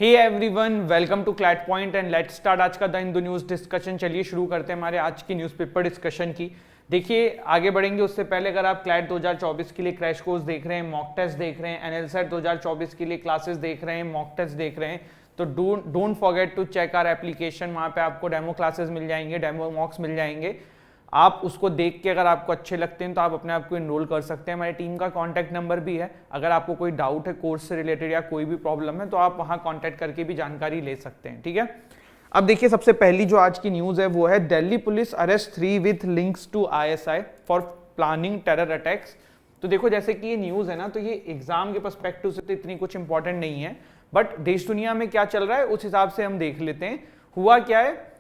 Hey everyone, welcome to CLAT point and let's start आज का the Hindu news discussion. चलिए शुरू करते हैं हमारे आज की न्यूज़पेपर डिस्कशन की। देखिए आगे बढ़ेंगे उससे पहले अगर आप क्लैट 2024 के लिए क्रैश कोर्स देख रहे हैं, मॉक टेस्ट देख रहे हैं, एनएलसेट 2024 के लिए क्लासेस देख रहे हैं, मॉक टेस्ट देख रहे हैं, तो don't forget to check our application. वहाँ पे आपको डेमो क्लासेस मिल जाएंगे, डेमो मॉक्स मिल जाएंगे। आप उसको देख के अगर आपको अच्छे लगते हैं तो आप अपने आप को इनरोल कर सकते हैं। हमारी टीम का कॉन्टैक्ट नंबर भी है, अगर आपको कोई डाउट है कोर्स से रिलेटेड या कोई भी प्रॉब्लम है तो आप वहाँ कॉन्टैक्ट करके भी जानकारी ले सकते हैं। ठीक है, अब देखिए सबसे पहली जो आज की न्यूज़ है वो है Delhi police arrest 3 with links to ISI for planning terror attacks. तो देखो जैसे कि ये न्यूज़ है ना, तो ये एग्जाम के पर्सपेक्टिव से तो इतनी कुछ इंपॉर्टेंट नहीं है, बट देश दुनिया में क्या चल रहा है उस हिसाब से हम देख लेते हैं। हुआ क्या है,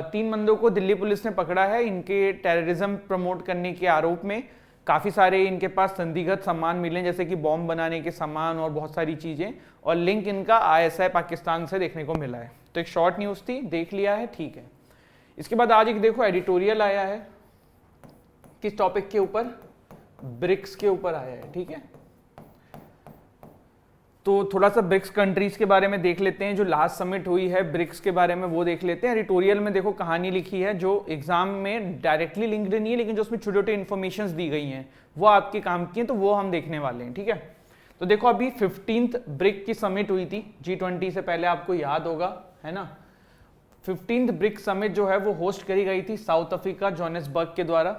3 बंदों को दिल्ली पुलिस ने पकड़ा है इनके टेररिज्म प्रमोट करने के आरोप में। काफ़ी सारे इनके पास संदिग्ध सामान मिले जैसे कि बॉम्ब बनाने के सामान और बहुत सारी चीज़ें, और लिंक इनका ISI पाकिस्तान से देखने को मिला है। तो एक शॉर्ट न्यूज़ थी, देख लिया है, ठीक है। इसके बाद आज एक देखो एडिटोरियल आया है, किस टॉपिक के ऊपर, ब्रिक्स के ऊपर आया है। ठीक है, तो थोड़ा सा ब्रिक्स कंट्रीज के बारे में देख लेते हैं, जो लास्ट समिट हुई है ब्रिक्स के बारे में वो देख लेते हैं। एडिटोरियल में देखो कहानी लिखी है जो एग्जाम में डायरेक्टली लिंक्ड नहीं है, लेकिन जो उसमें छोटे छोटे इन्फॉर्मेशंस दी गई हैं वो आपके काम की हैं, तो वो हम देखने वाले हैं। ठीक है, तो देखो अभी 15th ब्रिक की समिट हुई थी G20 से पहले, आपको याद होगा, है ना। 15th ब्रिक समिट जो है वो होस्ट करी गई थी साउथ अफ्रीका जोहान्सबर्ग के द्वारा,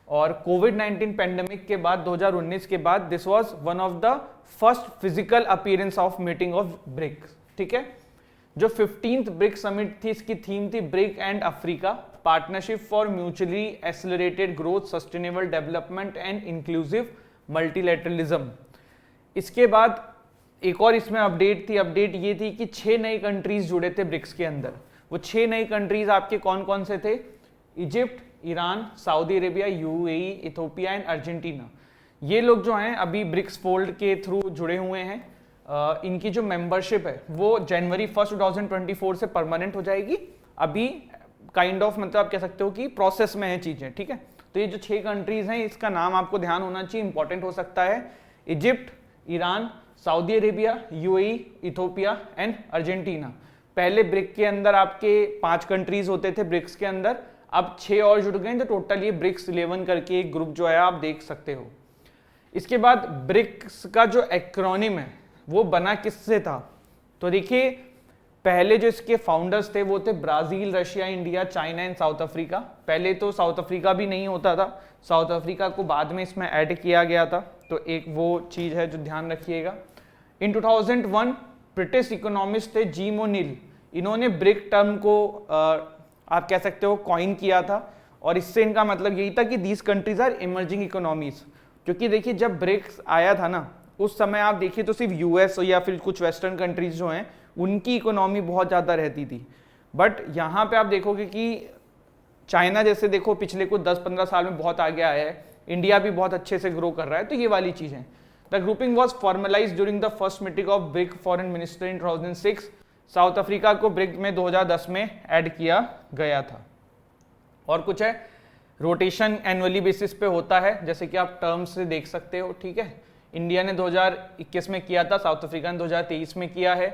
और कोविड-19 पेंडेमिक के बाद 2019 के बाद this was one of the first physical appearance of meeting of BRICS. ठीक है, जो 15th ब्रिक समिट थी इसकी थीम थी brick and Africa partnership for mutually accelerated growth, sustainable development and inclusive multilateralism. इसके बाद एक और इसमें अपडेट थी, अपडेट ये थी कि 6 नए कंट्रीज जुड़े थे ब्रिक्स के अंदर। वो 6 नए कंट्रीज आपके कौन कौन से थे, Egypt, Iran, Saudi Arabia, UAE, Ethiopia and Argentina. ये लोग जो हैं अभी ब्रिक्स फोल्ड के थ्रू जुड़े हुए हैं। इनकी जो मेंबरशिप है वो जनवरी 1 2024 से परमानेंट हो जाएगी। अभी काइंड ऑफ मतलब आप कह सकते हो कि प्रोसेस में है चीजें। ठीक है, तो ये जो 6 कंट्रीज हैं इसका नाम आपको ध्यान होना चाहिए, इंपॉर्टेंट हो सकता है। Egypt, Iran, Saudi Arabia, UAE, Ethiopia and Argentina. पहले ब्रिक के अंदर आपके 5 कंट्रीज होते थे ब्रिक्स के अंदर, अब 6 और जुड़ गए, तो टोटल ये ब्रिक्स 11 करके एक ग्रुप जो है आप देख सकते हो। इसके बाद ब्रिक्स का जो एक्रोनिम है वो बना किससे था, तो देखिए पहले जो इसके फाउंडर्स थे वो थे Brazil, Russia, India, China and south Africa. पहले तो साउथ अफ्रीका भी नहीं होता था, साउथ अफ्रीका को बाद में इसमें ऐड किया गया था, तो एक वो चीज है जो ध्यान रखिएगा। इन 2001 ब्रिटिश इकोनॉमिस्ट थे जिम ओ'नील, इन्होंने ब्रिक टर्म को आप कह सकते हो कॉइन किया था, और इससे इनका मतलब यही था कि these countries are emerging economies. क्योंकि देखिए जब ब्रिक्स आया था ना उस समय आप देखिए तो सिर्फ US या फिर कुछ वेस्टर्न कंट्रीज जो हैं उनकी इकोनॉमी बहुत ज़्यादा रहती थी, बट यहाँ पे आप देखोगे कि चाइना जैसे देखो पिछले कुछ 10-15 साल में बहुत आगे आया है, इंडिया भी बहुत अच्छे से ग्रो कर रहा है, तो ये वाली चीज़ें। The grouping was formalize during the first meeting of BRIC foreign minister in 2006। South Africa को ब्रिक में 2010 में ऐड किया गया था। और कुछ है, रोटेशन एनुअली बेसिस पे होता है, जैसे कि आप टर्म्स से देख सकते हो। ठीक है, इंडिया ने 2021 में किया था, साउथ अफ्रीका ने 2023 में किया है।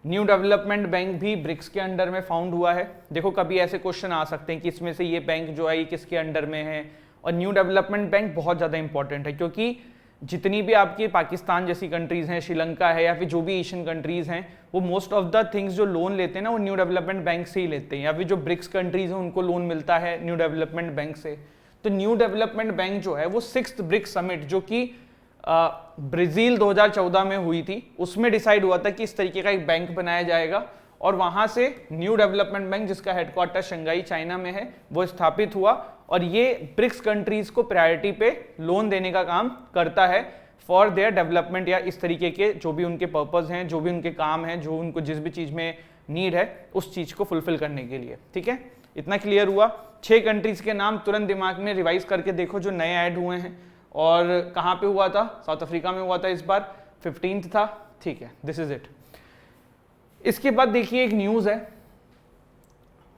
न्यू डेवलपमेंट बैंक भी ब्रिक्स के अंडर में फाउंड हुआ है। देखो कभी ऐसे क्वेश्चन आ सकते हैं कि इसमें से ये बैंक जो है ये किसके अंडर में है, और न्यू डेवलपमेंट बैंक बहुत ज़्यादा इंपॉर्टेंट है क्योंकि जितनी भी आपकी पाकिस्तान जैसी कंट्रीज हैं, श्रीलंका है या फिर जो भी एशियन कंट्रीज हैं, वो मोस्ट ऑफ द थिंग्स जो लोन लेते हैं ना वो न्यू डेवलपमेंट बैंक से ही लेते हैं, या फिर जो ब्रिक्स कंट्रीज हैं उनको लोन मिलता है न्यू डेवलपमेंट बैंक से। तो न्यू डेवलपमेंट बैंक जो है वो 6th ब्रिक्स समिट जो कि ब्राजील 2014 में हुई थी उसमें डिसाइड हुआ था कि इस तरीके का एक बैंक बनाया जाएगा, और वहां से न्यू डेवलपमेंट बैंक जिसका हेडक्वार्टर शंघाई चाइना में है वो स्थापित हुआ, और ये ब्रिक्स कंट्रीज को प्रायोरिटी पे लोन देने का काम करता है फॉर देयर डेवलपमेंट, या इस तरीके के जो भी उनके पर्पस हैं, जो भी उनके काम हैं, जो उनको जिस भी चीज में नीड है उस चीज को फुलफिल करने के लिए। ठीक है, इतना क्लियर हुआ। 6 कंट्रीज के नाम तुरंत दिमाग में रिवाइज करके देखो जो नए ऐड हुए हैं, और कहाँ पे हुआ था, साउथ अफ्रीका में हुआ था, इस बार 15th था। ठीक है, दिस इज इट। इसके बाद देखिए एक न्यूज है,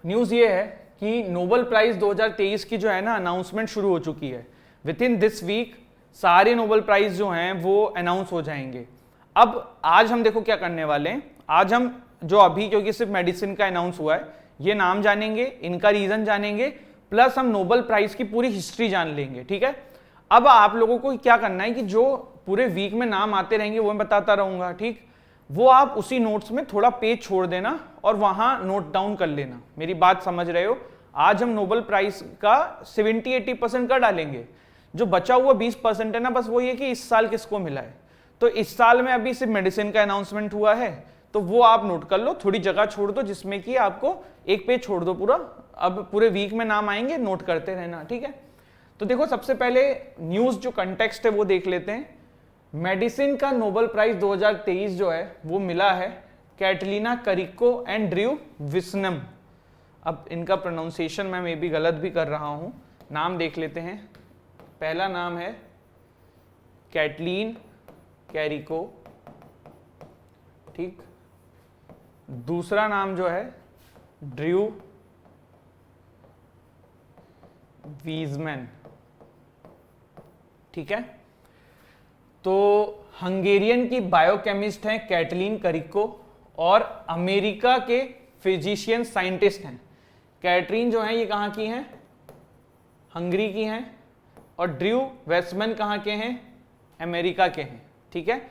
न्यूज ये है कि नोबेल प्राइज 2023 की जो है ना अनाउंसमेंट शुरू हो चुकी है। विद इन दिस वीक सारे नोबेल प्राइज जो हैं वो अनाउंस हो जाएंगे। अब आज हम देखो क्या करने वाले हैं, आज हम जो अभी, क्योंकि सिर्फ मेडिसिन का अनाउंस हुआ है, ये नाम जानेंगे, इनका रीजन जानेंगे, प्लस हम नोबेल प्राइज की पूरी हिस्ट्री जान लेंगे, ठीक है। अब आप लोगों को क्या करना है कि जो पूरे वीक में नाम आते रहेंगे वो मैं बताता रहूंगा, ठीक, वो आप उसी नोट्स में थोड़ा पेज छोड़ देना और वहां नोट डाउन कर लेना। मेरी बात समझ रहे हो? आज हम नोबेल प्राइज का 70-80% का डालेंगे, जो बचा हुआ 20% है ना, बस वो ये कि इस साल किसको मिला है। तो इस साल में अभी सिर्फ मेडिसिन का अनाउंसमेंट हुआ है, तो वो आप नोट कर लो, थोड़ी जगह छोड़ दो जिसमें कि आपको एक पेज छोड़ दो पूरा। अब पूरे वीक में नाम आएंगे, नोट करते रहना, ठीक है। तो देखो, सबसे पहले न्यूज जो कंटेक्स्ट है वो देख लेते हैं। मेडिसिन का नोबेल प्राइज 2023 जो है वो मिला है कैटलीना करिको एंड ड्रू विस्नम। अब इनका प्रोनाउंसिएशन मैं मे बी गलत भी कर रहा हूं, नाम देख लेते हैं। पहला नाम है कैटलीन कैरिको, ठीक। दूसरा नाम जो है ड्रू वीजमैन, ठीक है। तो हंगेरियन की बायोकेमिस्ट हैं कैटलीन करिको और अमेरिका के फिजिशियन साइंटिस्ट हैं। कैटरीन जो है ये कहाँ की हैं? हंगरी की हैं। और ड्रू वेस्टमैन कहाँ के हैं? अमेरिका के हैं, ठीक है।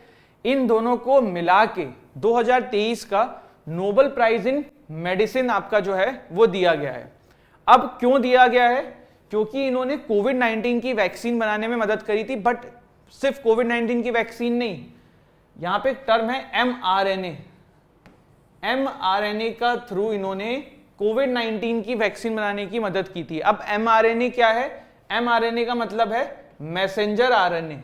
इन दोनों को मिला के 2023 का नोबेल प्राइज इन मेडिसिन आपका जो है वो दिया गया है। अब क्यों दिया गया है? क्योंकि इन्होंने कोविड-19 की वैक्सीन बनाने में मदद करी थी, बट सिर्फ कोविड-19 की वैक्सीन नहीं, यहां पे एक टर्म है mRNA। mRNA का थ्रू इन्होंने कोविड-19 की वैक्सीन बनाने की मदद की थी। अब mRNA क्या है? mRNA का मतलब है मैसेंजर RNA।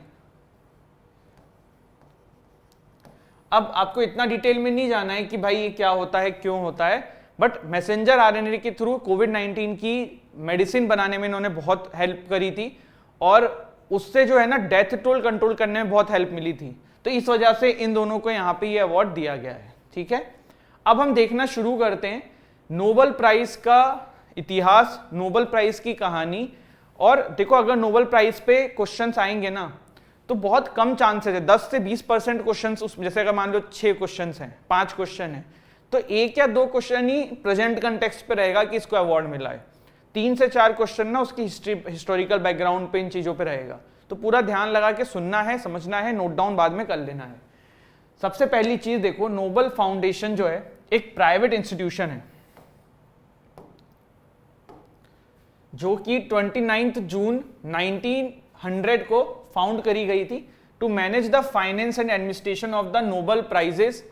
अब आपको इतना डिटेल में नहीं जाना है कि भाई ये क्या होता है, क्यों होता है, बट मैसेंजर RNA के थ्रू कोविड-19 की मेडिसिन बनाने में इन्होंने बहुत हेल्प करी थी और उससे जो है ना डेथ टोल कंट्रोल करने में बहुत हेल्प मिली थी। तो इस वजह से इन दोनों को यहाँ पे ये अवार्ड दिया गया है, ठीक है। अब हम देखना शुरू करते हैं नोबेल प्राइज का इतिहास, नोबेल प्राइज की कहानी। और देखो, अगर नोबेल प्राइज पे क्वेश्चंस आएंगे ना तो बहुत कम चांसेस है, 10 से 20% क्वेश्चंस उसमें, जैसे अगर मान लो 6 क्वेश्चंस हैं, 5 क्वेश्चन है, तो 1 या 2 क्वेश्चन ही प्रेजेंट कंटेक्स्ट पे रहेगा कि इसको अवार्ड मिला है। 3 से 4 क्वेश्चन ना उसकी हिस्टोरिकल बैकग्राउंड पे, इन चीजों पे रहेगा। तो पूरा ध्यान लगा के सुनना है, समझना है, नोट डाउन बाद में कर लेना है। सबसे पहली चीज देखो, नोबेल फाउंडेशन जो है एक प्राइवेट इंस्टीट्यूशन है जो कि 29 जून 1900 को फाउंड करी गई थी to manage the finance and administration of the Nobel prizes.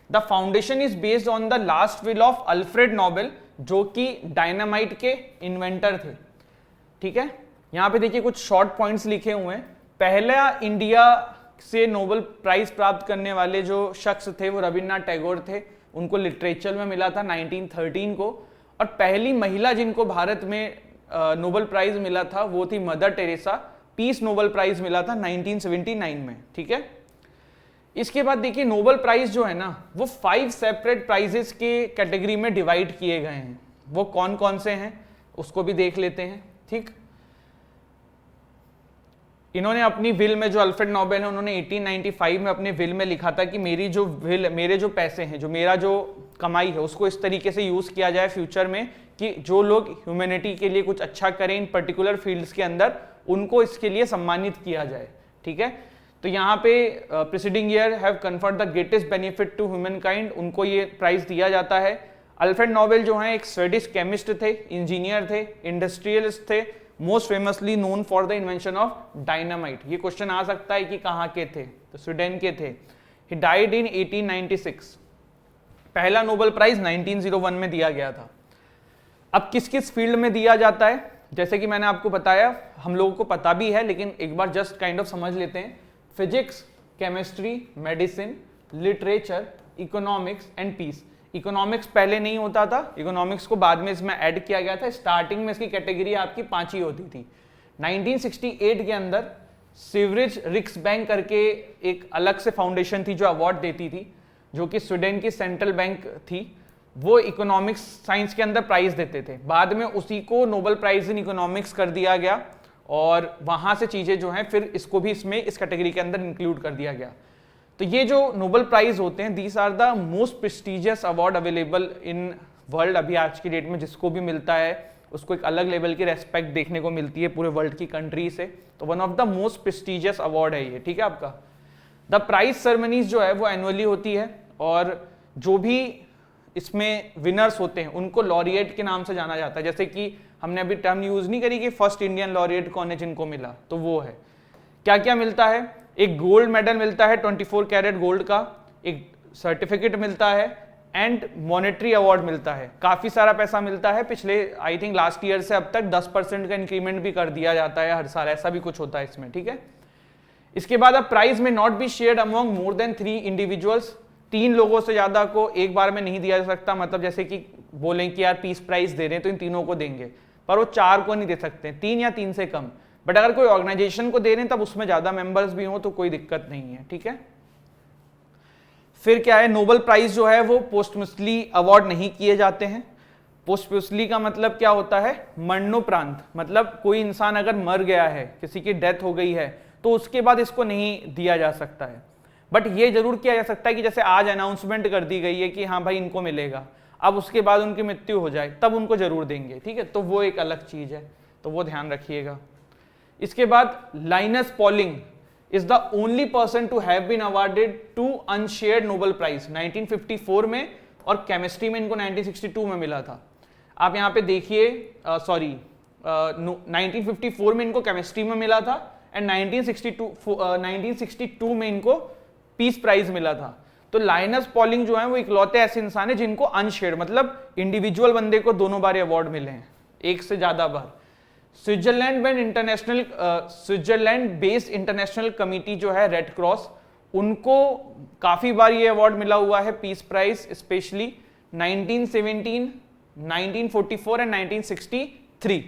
The foundation is based on the last will of Alfred Nobel, जो कि डायनामाइट के इन्वेंटर थे, ठीक है। यहां पे देखिए कुछ शॉर्ट पॉइंट्स लिखे हुए हैं। पहला इंडिया से नोबेल प्राइज प्राप्त करने वाले जो शख्स थे वो रविन्द्रनाथ टैगोर थे, उनको लिटरेचर में मिला था 1913 को। और पहली महिला जिनको भारत में नोबेल प्राइज मिला था वो थी Mother Teresa, peace Nobel prize मिला था 1979 में, ठीक है। इसके बाद देखिए नोबेल प्राइज जो है ना वो 5 सेपरेट प्राइजेस के कैटेगरी में डिवाइड किए गए हैं। वो कौन कौन से हैं उसको भी देख लेते हैं, ठीक। इन्होंने अपनी विल में, जो अल्फ्रेड नोबेल है, उन्होंने 1895 में अपने विल में लिखा था कि मेरी जो विल, मेरे जो पैसे हैं, जो मेरा जो कमाई है, उसको इस तरीके से यूज किया जाए फ्यूचर में कि जो लोग ह्यूमैनिटी के लिए कुछ अच्छा करें इन पर्टिकुलर फील्ड्स के अंदर, उनको इसके लिए सम्मानित किया जाए, ठीक है। तो यहाँ पे preceding year have conferred the greatest benefit to human kind, उनको ये प्राइज दिया जाता है। अल्फ्रेड नोबेल जो हैं एक स्वीडिश केमिस्ट थे, इंजीनियर थे, इंडस्ट्रियलिस्ट थे, most famously known for the invention of dynamite. ये क्वेश्चन आ सकता है कि कहाँ के थे, तो स्वीडन के थे। He died in 1896। पहला नोबेल प्राइज 1901 में दिया गया था। अब किस किस फील्ड में दिया जाता है, जैसे कि मैंने आपको बताया, हम लोगों को पता भी है लेकिन एक बार जस्ट काइंड ऑफ समझ लेते हैं। Physics, chemistry, medicine, literature, economics and peace. Economics पहले नहीं होता था, इकोनॉमिक्स को बाद में इसमें ऐड किया गया था। स्टार्टिंग में इसकी कैटेगरी आपकी 5 ही होती थी। 1968 के अंदर सीवरेज रिक्स बैंक करके एक अलग से फाउंडेशन थी जो अवार्ड देती थी, जो कि स्वीडन की सेंट्रल बैंक थी। वो इकोनॉमिक्स साइंस के अंदर प्राइज देते थे। बाद में उसी को नोबेल प्राइज इन इकोनॉमिक्स कर दिया गया और वहां से चीजें जो हैं फिर इसको भी इसमें इस कैटेगरी के अंदर इंक्लूड कर दिया गया। तो ये जो नोबेल प्राइज होते हैं, these are the most prestigious award available in world. अभी आज की डेट में जिसको भी मिलता है उसको एक अलग लेवल की रेस्पेक्ट देखने को मिलती है पूरे वर्ल्ड की कंट्री से। तो one of the most prestigious award है ये, ठीक है आपका। द प्राइज सेरेमनीज जो है वो एनुअली होती है, और जो भी इसमें विनर्स होते हैं उनको लॉरिएट के नाम से जाना जाता है। जैसे कि हमने अभी टर्म यूज नहीं करी कि फर्स्ट इंडियन लॉरिएट कौन है जिनको मिला, तो वो है। क्या क्या मिलता है, एक गोल्ड मेडल मिलता है 24 कैरेट गोल्ड का, एक सर्टिफिकेट मिलता है एंड मॉनेटरी अवार्ड मिलता है। काफी सारा पैसा मिलता है, पिछले आई थिंक लास्ट ईयर से अब तक 10% का इंक्रीमेंट भी कर दिया जाता है हर साल, ऐसा भी कुछ होता है इसमें, ठीक है। इसके बाद अब प्राइज में not be shared among more than 3 individuals. 3 लोगों से ज्यादा को एक बार में नहीं दिया जा सकता। मतलब जैसे कि बोलें कि यार पीस प्राइज दे रहे हैं तो इन तीनों को देंगे, पर वो 4 को नहीं दे सकते, 3 या 3 से कम। बट अगर कोई ऑर्गेनाइजेशन को दे रहे हैं तब उसमें ज्यादा मेंबर्स भी हो तो कोई दिक्कत नहीं है, ठीक है। फिर क्या है, नोबेल प्राइज जो है वो पोस्टमसली अवार्ड नहीं किए जाते हैं। पोस्टमसली का मतलब क्या होता है, मरणोपरांत। मतलब कोई इंसान अगर मर गया है, किसी की डेथ हो गई है, तो उसके बाद इसको नहीं दिया जा सकता है। बट ये जरूर किया जा सकता है कि जैसे आज अनाउंसमेंट कर दी गई है कि हाँ भाई इनको मिलेगा, अब उसके बाद उनकी मृत्यु हो जाए तब उनको जरूर देंगे, ठीक है। तो वो एक अलग चीज है, तो वो ध्यान रखिएगा। इसके बाद Linus Pauling is the only person to have been awarded 2 unshared Nobel Prize 1954 में, और केमिस्ट्री में इनको 1962 में मिला था। आप यहाँ पे देखिए, 1954 में इनको केमिस्ट्री में मिला था एंड 1962 में इनको पीस प्राइज मिला था। तो लाइनस पॉलिंग जो है वो इकलौते ऐसे इंसान है जिनको अनशेयर्ड, मतलब इंडिविजुअल बंदे को दोनों बार अवार्ड मिले हैं, एक से ज्यादा बार। स्विट्जरलैंड बेस्ड इंटरनेशनल कमिटी जो है रेड क्रॉस, उनको काफी बार ये अवार्ड मिला हुआ है पीस प्राइज, स्पेशली 1917, 1944 एंड 1963।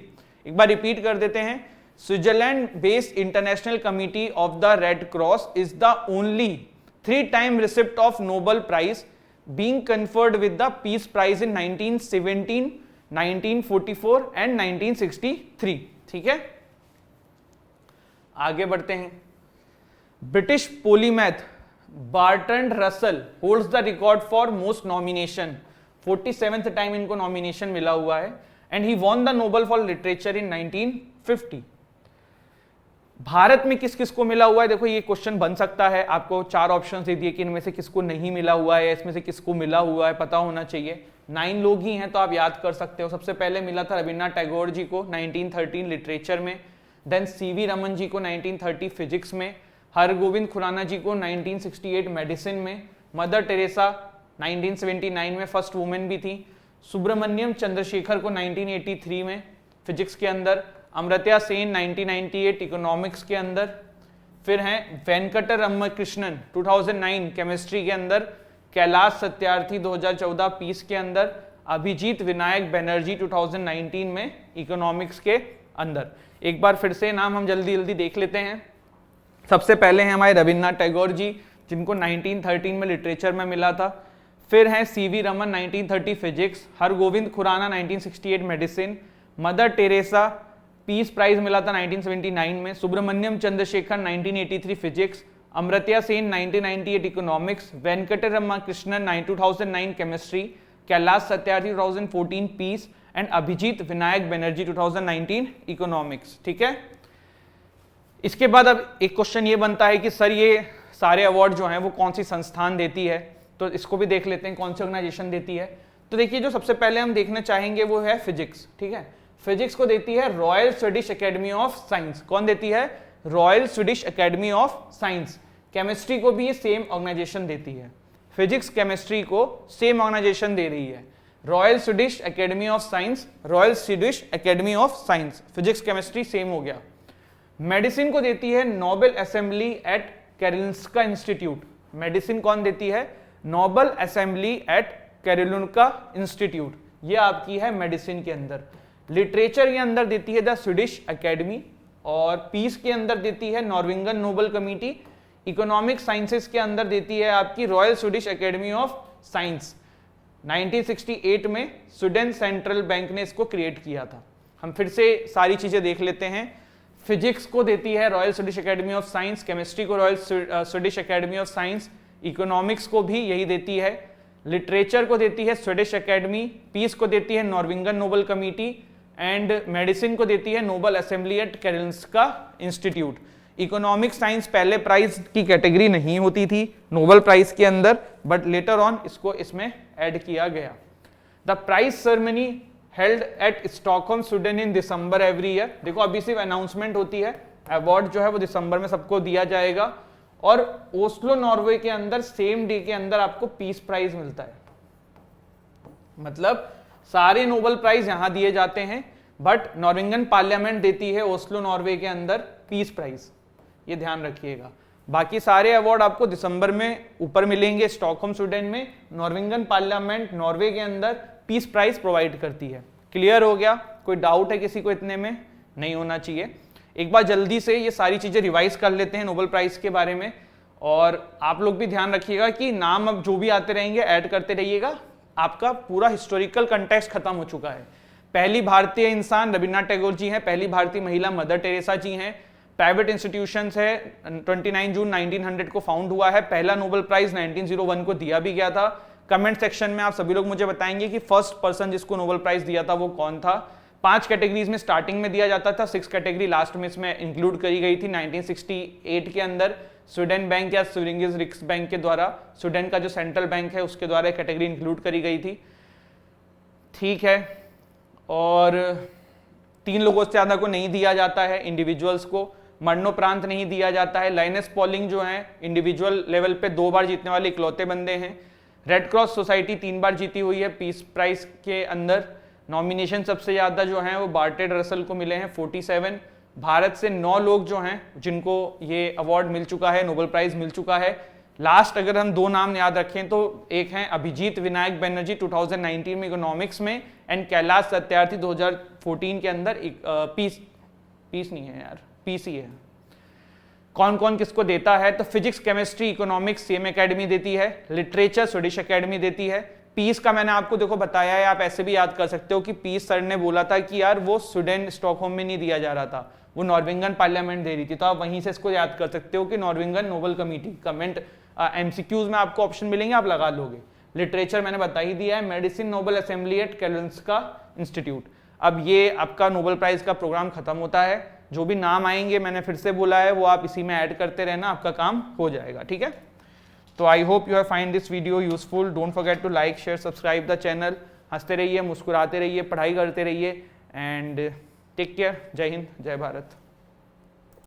एक बार रिपीट कर देते हैं, Switzerland based international committee of the red cross is the only 3-time recipient of Nobel Prize being conferred with the Peace Prize in 1917, 1944 and 1963। ठीक है, आगे बढ़ते हैं। British polymath Bertrand Russell holds the record for most nomination, 47th time इनको nomination मिला हुआ है, and he won the Nobel for literature in 1950। भारत में किस किस को मिला हुआ है, देखो ये क्वेश्चन बन सकता है, आपको 4 ऑप्शंस दे दिए कि इनमें से किसको नहीं मिला हुआ है, इसमें से किसको मिला हुआ है, पता होना चाहिए। 9 लोग ही हैं तो आप याद कर सकते हो। सबसे पहले मिला था रविन्द्रनाथ टैगोर जी को 1913 लिटरेचर में, देन सीवी रमन जी को 1930 फिजिक्स में, हरगोविंद खुराना जी को 1968 मेडिसिन में, मदर टेरेसा 1979 में फर्स्ट वुमेन भी थी, सुब्रमण्यम चंद्रशेखर को 1983 में फिजिक्स के अंदर, अमर्त्य सेन 1998 इकोनॉमिक्स के अंदर, फिर हैं वेंकट रमकृष्णन 2009 केमिस्ट्री के अंदर, कैलाश सत्यार्थी 2014 पीस के अंदर, अभिजीत विनायक बनर्जी 2019 में इकोनॉमिक्स के अंदर। एक बार फिर से नाम हम जल्दी जल्दी देख लेते हैं। सबसे पहले हैं हमारे रविन्द्रनाथ टैगोर जी जिनको 1913 में लिटरेचर में मिला था, फिर हैं CV Raman 1930 physics, Hargobind Khurana 1968 medicine, Mother Teresa peace prize मिला था 1979 में, Subrahmanyan Chandrasekhar 1983 physics, Amartya Sen 1998 economics, Venkat Ramakrishnan 2009 chemistry, Kailash Satyarthi 2014 peace and Abhijit Vinayak Banerjee 2019 economics. ठीक है, इसके बाद अब एक क्वेश्चन ये बनता है कि सर ये सारे अवार्ड जो हैं वो कौन सी संस्थान देती है, तो इसको भी देख लेते हैं कौन सी ऑर्गेनाइजेशन देती है। तो देखिए जो सबसे पहले हम देखना चाहेंगे वो है फिजिक्स। ठीक है, फिजिक्स को देती है Royal Swedish Academy of Science. कौन देती है? Royal Swedish Academy of Science. Chemistry को भी ये सेम ऑर्गेनाइजेशन देती है, फिजिक्स केमिस्ट्री को सेम ऑर्गेनाइजेशन दे रही है, Royal Swedish Academy of Science, Royal Swedish Academy of Science, physics chemistry same हो गया। मेडिसिन को देती है Nobel assembly at Karolinska Institute. Medicine कौन देती है? Nobel assembly at Karolinska Institute, ये आपकी है मेडिसिन के अंदर। लिटरेचर के अंदर देती है द स्वीडिश एकेडमी, और पीस के अंदर देती है Norwegian Nobel committee. Economic sciences के अंदर देती है आपकी royal Swedish Academy of science. 1968 में स्वीडन सेंट्रल बैंक ने इसको क्रिएट किया था। हम फिर से सारी चीजें देख लेते हैं। फिजिक्स को देती है Royal Swedish Academy of Science, chemistry को Royal Swedish Academy of Science, economics को भी यही देती है, लिटरेचर को देती है स्वीडिश एकेडमी, पीस को देती है Norwegian Nobel committee and medicine को देती है Nobel assembly at Karolinska institute. Economic science पहले प्राइज की कैटेगरी नहीं होती थी नोबल प्राइज के अंदर, बट लेटर ऑन इसको इसमें ऐड किया गया। The prize ceremony held at Stockholm Sweden in December every year. देखो अभी सिर्फ अनाउंसमेंट होती है, अवार्ड जो है वो दिसंबर में सबको दिया जाएगा, और ओस्लो नॉर्वे के अंदर सेम डे के अंदर आपको पीस प्राइज मिलता है। मतलब सारे नोबेल प्राइज यहां दिए जाते हैं, बट नॉर्वेजियन पार्लियामेंट देती है ओस्लो नॉर्वे के अंदर पीस प्राइज, ये ध्यान रखिएगा। बाकी सारे अवार्ड आपको दिसंबर में ऊपर मिलेंगे स्टॉकहोम स्वीडन में, नॉर्वेजियन पार्लियामेंट नॉर्वे के अंदर पीस प्राइज प्रोवाइड करती है। क्लियर हो गया? कोई डाउट है किसी को? इतने में नहीं होना चाहिए। एक बार जल्दी से ये सारी चीजें रिवाइज कर लेते हैं नोबेल प्राइज के बारे में, और आप लोग भी ध्यान रखिएगा कि नाम अब जो भी आते रहेंगे ऐड करते रहिएगा। आपका पूरा हिस्टोरिकल कंटेक्स्ट खत्म हो चुका है। पहली भारतीय इंसान रविन्द्रनाथ टैगोर जी हैं, पहली भारतीय महिला मदर टेरेसा जी हैं, प्राइवेट इंस्टीट्यूशंस है, 29 जून 1900 को फाउंड हुआ है, पहला नोबेल प्राइज 1901 को दिया भी गया था। कमेंट सेक्शन में आप सभी लोग मुझे बताएंगे कि फर्स्ट पर्सन जिसको नोबेल प्राइज दिया था वो कौन था। 5 कैटेगरीज में स्टार्टिंग में दिया जाता था, 6 कैटेगरी लास्ट में इसमें इंक्लूड करी गई थी 1968 के अंदर। स्वीडन बैंक या स्विंगिस रिक्स बैंक के द्वारा, स्वीडन का जो सेंट्रल बैंक है उसके द्वारा कैटेगरी इंक्लूड करी गई थी। ठीक है, और 3 लोगों से ज्यादा को नहीं दिया जाता है, इंडिविजुअल्स को मरणोपरांत नहीं दिया जाता है। लाइनस पॉलिंग जो है इंडिविजुअल लेवल पे 2 बार जीतने वाले इकलौते बंदे हैं। रेड क्रॉस सोसाइटी 3 बार जीती हुई है पीस प्राइज के अंदर। नॉमिनेशन सबसे ज्यादा जो हैं वो बार्टेड रसल को मिले हैं 47। भारत से 9 लोग जो हैं जिनको ये अवार्ड मिल चुका है, नोबेल प्राइज मिल चुका है। लास्ट अगर हम 2 नाम याद रखें तो एक हैं अभिजीत विनायक बनर्जी 2019 में इकोनॉमिक्स में, एंड कैलाश सत्यार्थी 2014 के अंदर पीस नहीं है यार, पीस ही है। कौन कौन किसको देता है? तो physics, chemistry, economics same academy देती है, लिटरेचर स्वीडिश एकेडमी देती है। पीस का मैंने आपको देखो बताया है, आप ऐसे भी याद कर सकते हो कि पीस सर ने बोला था कि यार वो स्वीडन स्टॉकहोम में नहीं दिया जा रहा था, वो नॉर्वेजियन पार्लियामेंट दे रही थी, तो आप वहीं से इसको याद कर सकते हो कि Norwegian Nobel committee. Comment MCQs में आपको ऑप्शन मिलेंगे, आप लगा लोगे। लिटरेचर मैंने बता ही दिया है, medicine Nobel assembly at Karolinska institute. अब ये आपका नोबेल प्राइज का प्रोग्राम खत्म होता है, जो भी नाम आएंगे मैंने फिर से बोला है वो आप इसी में ऐड करते रहना, आपका काम हो जाएगा। ठीक है, तो I hope you have find this video useful. Don't forget to like, share, subscribe the channel. हंसते रहिए, मुस्कुराते रहिए, पढ़ाई करते रहिए, एंड टेक केयर। जय हिंद, जय भारत।